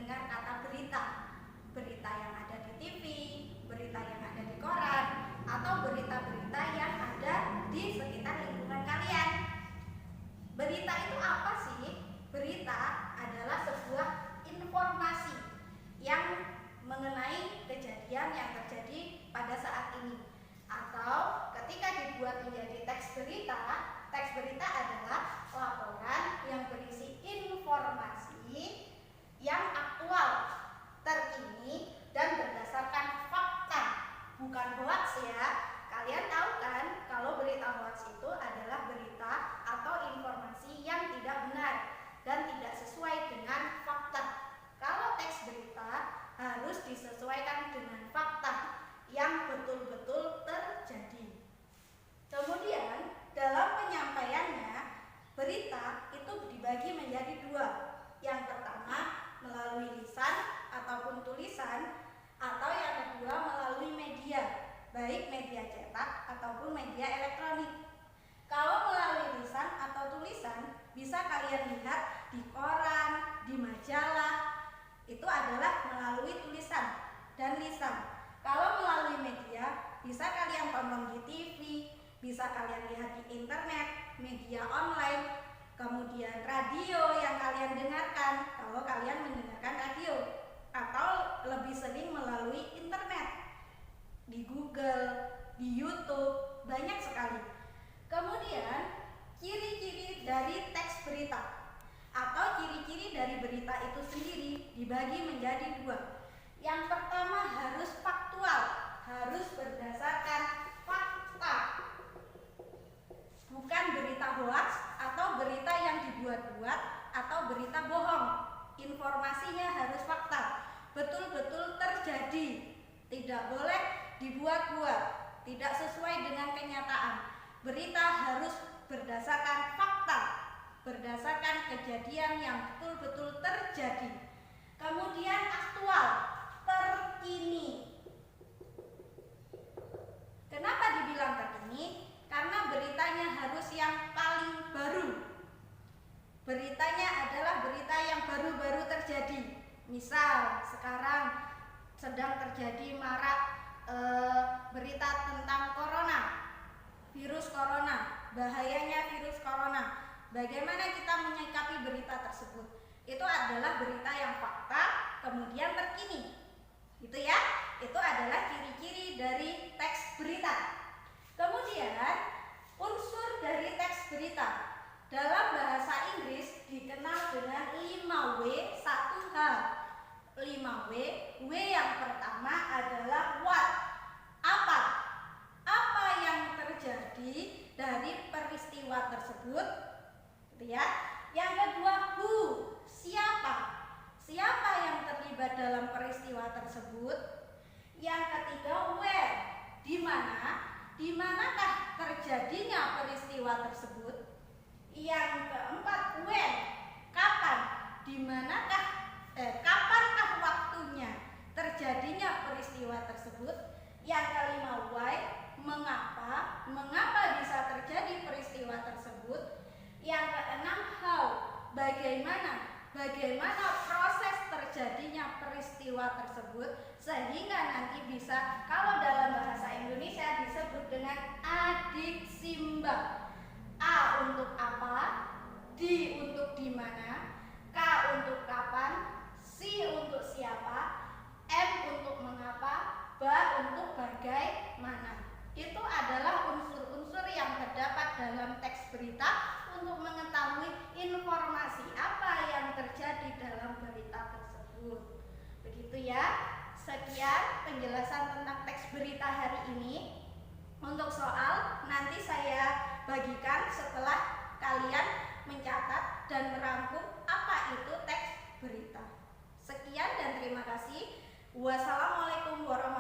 mendengar kata berita. Berita yang ada di TV, berita yang ada di koran, atau berita-berita yang ada di sekitar lingkungan kalian. Berita itu apa sih? Berita adalah sebuah informasi yang mengenai kejadian yang terjadi pada saat ini. Atau ketika dibuat menjadi teks berita adalah laporan yang berisi informasi yang aktual, terkini, dan berdasarkan fakta, bukan hoax ya. Kalian tahu kan kalau berita hoax itu adalah berita atau informasi yang tidak benar dan tidak sesuai dengan fakta. Kalau teks berita harus disesuaikan dengan fakta yang betul-betul terjadi. Kemudian dalam penyampaiannya, berita itu dibagi menjadi dua. Yang pertama melalui lisan ataupun tulisan, atau yang kedua melalui media, baik media cetak ataupun media elektronik. Kalau melalui lisan atau tulisan bisa kalian lihat di koran, di majalah, itu adalah melalui tulisan dan lisan. Kalau melalui media bisa kalian tonton di TV, bisa kalian lihat di internet, media online, kemudian radio yang kalian dengarkan kalau kalian mendengarkan radio, atau lebih sering melalui internet, di Google, di YouTube, banyak sekali. Kemudian ciri-ciri dari teks berita atau ciri-ciri dari berita itu sendiri dibagi menjadi dua. Yang pertama harus faktual, harus berdasarkan fakta, bukan berita hoax atau berita yang dibuat-buat atau berita bohong. Informasinya harus fakta, betul-betul terjadi, tidak boleh dibuat-buat, tidak sesuai dengan kenyataan. Berita harus berdasarkan fakta, berdasarkan kejadian yang betul-betul terjadi. Kemudian aktual, terkini. Kenapa dibilang terkini? Karena beritanya harus yang paling baru. Beritanya adalah berita yang baru-baru terjadi. Misal sekarang sedang terjadi marak berita tentang corona, virus corona, bahayanya virus corona. Bagaimana kita menyikapi berita tersebut? Itu adalah berita yang fakta, kemudian terkini. Gitu ya. Itu adalah ciri-ciri dari teks berita. Kemudian unsur dari teks berita dalam bahasa Inggris dikenal dengan 5W 1H. 5W, W yang pertama adalah what, apa. Apa yang terjadi dari peristiwa tersebut, gitu ya. Yang kedua who, siapa. Siapa yang terlibat dalam peristiwa tersebut. Yang ketiga where, di mana, di manakah terjadinya peristiwa tersebut. Yang keempat when, kapan, di manakah kapankah waktunya terjadinya peristiwa tersebut. Yang kelima why, mengapa, mengapa bisa terjadi peristiwa tersebut. Yang keenam how, bagaimana, bagaimana proses terjadinya peristiwa tersebut, sehingga nanti bisa, kalau dalam bahasa Indonesia disebut dengan adiksi simbang. A untuk apa, D untuk di mana, K untuk kapan, C untuk siapa, M untuk mengapa, B untuk bagaimana. Itu adalah unsur-unsur yang terdapat dalam teks berita untuk mengetahui informasi apa yang terjadi dalam berita tersebut. Begitu ya. Sekian penjelasan tentang teks berita hari ini. Untuk soal nanti saya bagikan setelah kalian mencatat dan merangkum apa itu teks berita. Sekian dan terima kasih. Wassalamualaikum warahmatullahi wabarakatuh.